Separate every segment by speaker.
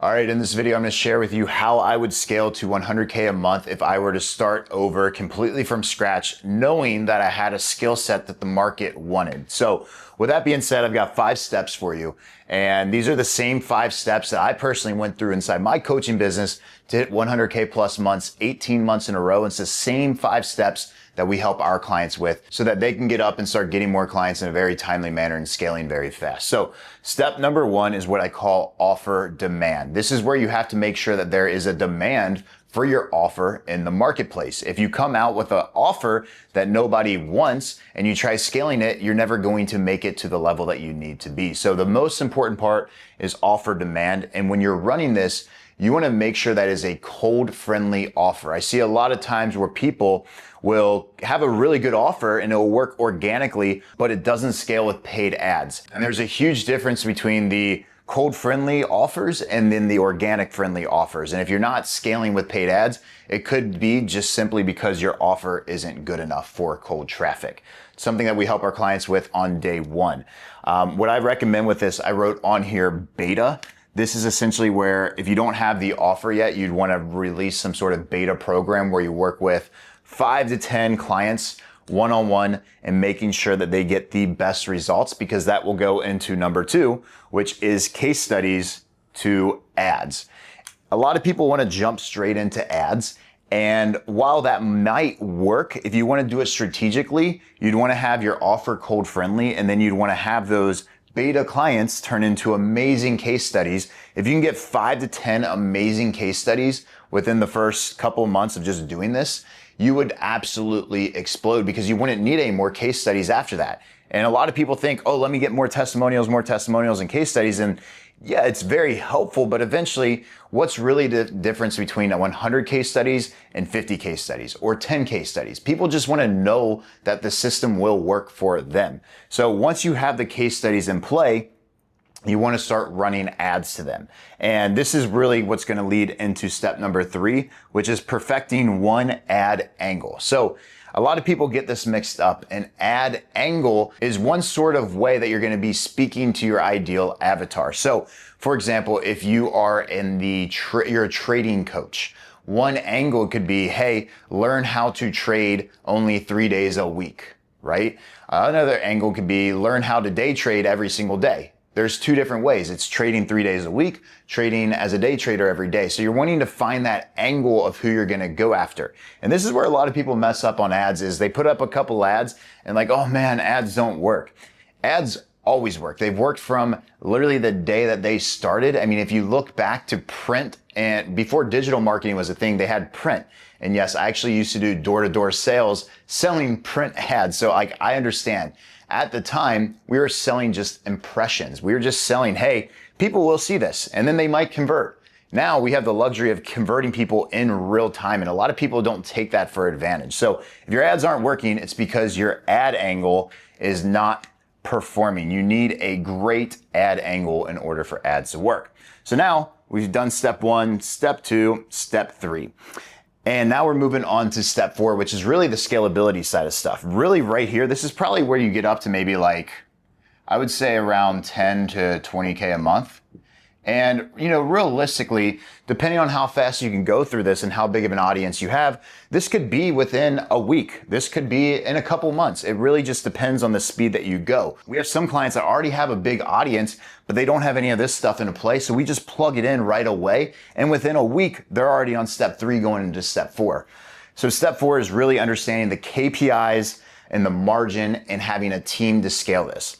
Speaker 1: All right, in this video, I'm gonna share with you how I would scale to 100K a month if I were to start over completely from scratch, knowing that I had a skill set that the market wanted. So with that being said, I've got 5 steps for you. And these are the same 5 steps that I personally went through inside my coaching business to hit 100K plus months, 18 months in a row. It's the same 5 steps that we help our clients with so that they can get up and start getting more clients in a very timely manner and scaling very fast. So step number 1 is what I call offer demand. This is where you have to make sure that there is a demand for your offer in the marketplace. If you come out with an offer that nobody wants and you try scaling it, you're never going to make it to the level that you need to be. So the most important part is offer demand. And when you're running this, you want to make sure that is a cold friendly offer. I see a lot of times where people will have a really good offer and it will work organically, but it doesn't scale with paid ads. And there's a huge difference between the cold friendly offers and then the organic friendly offers. And if you're not scaling with paid ads, it could be just simply because your offer isn't good enough for cold traffic. Something that we help our clients with on day 1. What I recommend with this, I wrote on here beta. This is essentially where if you don't have the offer yet, you'd want to release some sort of beta program where you work with 5 to 10 clients one-on-one and making sure that they get the best results, because that will go into number 2, which is case studies to ads. A lot of people want to jump straight into ads. And while that might work, if you want to do it strategically, you'd want to have your offer cold friendly, and then you'd want to have those beta clients turn into amazing case studies. If you can get 5 to 10 amazing case studies within the first couple of months of just doing this, you would absolutely explode because you wouldn't need any more case studies after that. And a lot of people think, oh, let me get more testimonials and case studies. And yeah, it's very helpful, but eventually what's really the difference between 100 case studies and 50 case studies or 10 case studies? People just want to know that the system will work for them. So once you have the case studies in play, you want to start running ads to them. And this is really what's going to lead into step number 3, which is perfecting one ad angle. So a lot of people get this mixed up. An ad angle is one sort of way that you're going to be speaking to your ideal avatar. So for example, if you are you're a trading coach, one angle could be, hey, learn how to trade only 3 days a week, right? Another angle could be learn how to day trade every single day. There's 2 different ways. It's trading 3 days a week, trading as a day trader every day. So you're wanting to find that angle of who you're going to go after. And this is where a lot of people mess up on ads is they put up a couple ads and like, oh man, ads don't work. Ads always work. They've worked from literally the day that they started. I mean, if you look back to print, and before digital marketing was a thing, they had print. And yes, I actually used to do door-to-door sales selling print ads. So I understand. At the time, we were selling just impressions. We were just selling, hey, people will see this and then they might convert. Now we have the luxury of converting people in real time, and a lot of people don't take that for advantage. So if your ads aren't working, it's because your ad angle is not performing. You need a great ad angle in order for ads to work. So now we've done step 1, step 2, step 3. And now we're moving on to step 4, which is really the scalability side of stuff. Really right here, this is probably where you get up to maybe like, I would say around 10 to 20K a month. And, realistically, depending on how fast you can go through this and how big of an audience you have, this could be within a week. This could be in a couple months. It really just depends on the speed that you go. We have some clients that already have a big audience, but they don't have any of this stuff into play. So we just plug it in right away. And within a week, they're already on step 3 going into step 4. So step 4 is really understanding the KPIs and the margin and having a team to scale this.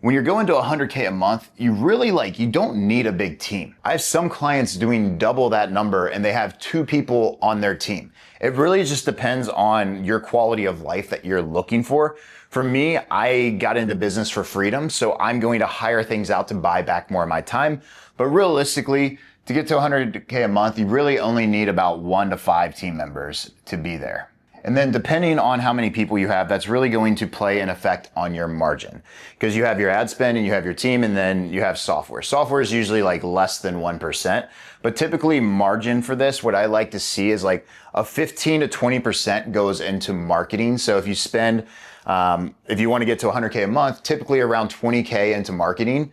Speaker 1: When you're going to 100K a month, you really you don't need a big team. I have some clients doing double that number and they have 2 people on their team. It really just depends on your quality of life that you're looking for. For me, I got into business for freedom, so I'm going to hire things out to buy back more of my time. But realistically, to get to 100K a month, you really only need about 1 to 5 team members to be there. And then depending on how many people you have, that's really going to play an effect on your margin, because you have your ad spend and you have your team, and then you have software. Software is usually like less than 1%, but typically margin for this, what I like to see is like a 15 to 20% goes into marketing. So if you spend, if you want to get to 100K a month, typically around 20K into marketing.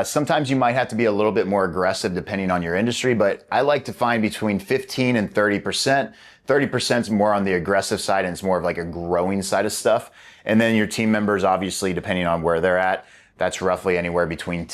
Speaker 1: Sometimes you might have to be a little bit more aggressive depending on your industry, but I like to find between 15 and 30%. 30% is more on the aggressive side, and it's more of like a growing side of stuff. And then your team members, obviously, depending on where they're at, that's roughly anywhere between,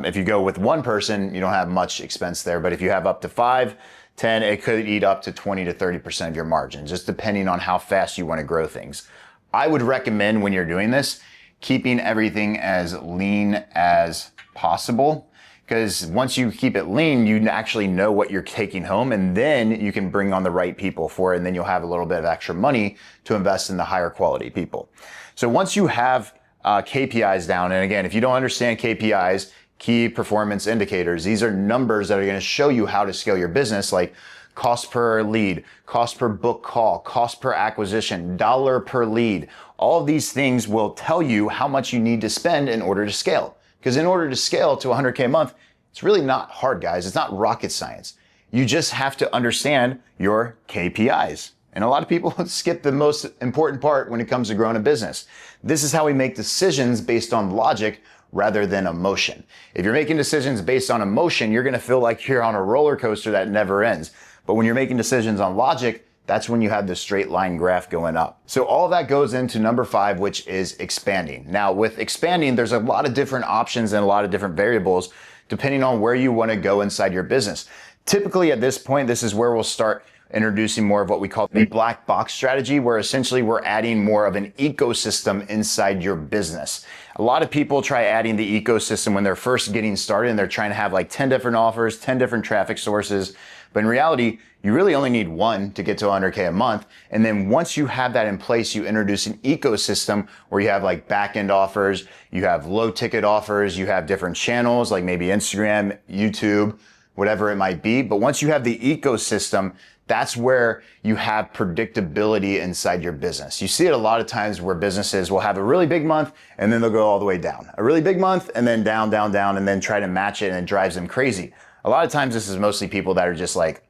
Speaker 1: if you go with one person, you don't have much expense there. But if you have up to 5, 10, it could eat up to 20 to 30% of your margin, just depending on how fast you want to grow things. I would recommend when you're doing this, keeping everything as lean as possible. Because once you keep it lean, you actually know what you're taking home, and then you can bring on the right people for it, and then you'll have a little bit of extra money to invest in the higher quality people. So once you have KPIs down, and again, if you don't understand KPIs, key performance indicators, these are numbers that are going to show you how to scale your business, like cost per lead, cost per book call, cost per acquisition, dollar per lead. All of these things will tell you how much you need to spend in order to scale. Because in order to scale to 100K a month, it's really not hard, guys. It's not rocket science. You just have to understand your KPIs. And a lot of people skip the most important part when it comes to growing a business. This is how we make decisions based on logic rather than emotion. If you're making decisions based on emotion, you're going to feel like you're on a roller coaster that never ends. But when you're making decisions on logic, that's when you have the straight line graph going up. So all of that goes into number 5, which is expanding. Now with expanding, there's a lot of different options and a lot of different variables depending on where you want to go inside your business. Typically at this point, this is where we'll start introducing more of what we call the black box strategy, where essentially we're adding more of an ecosystem inside your business. A lot of people try adding the ecosystem when they're first getting started and they're trying to have like 10 different offers, 10 different traffic sources. But in reality, you really only need one to get to 100K a month. And then once you have that in place, you introduce an ecosystem where you have like back-end offers, you have low ticket offers, you have different channels like maybe Instagram, YouTube, whatever it might be. But once you have the ecosystem, that's where you have predictability inside your business. You see it a lot of times where businesses will have a really big month and then they'll go all the way down. A really big month and then down, down, down, and then try to match it, and it drives them crazy. A lot of times this is mostly people that are just like,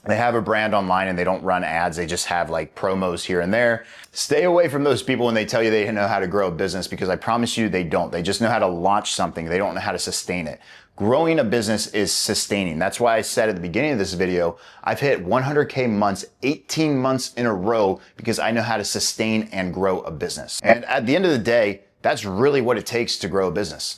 Speaker 1: they have a brand online and they don't run ads. They just have like promos here and there. Stay away from those people when they tell you they know how to grow a business, because I promise you they don't. They just know how to launch something. They don't know how to sustain it. Growing a business is sustaining. That's why I said at the beginning of this video, I've hit 100K months, 18 months in a row, because I know how to sustain and grow a business. And at the end of the day, that's really what it takes to grow a business.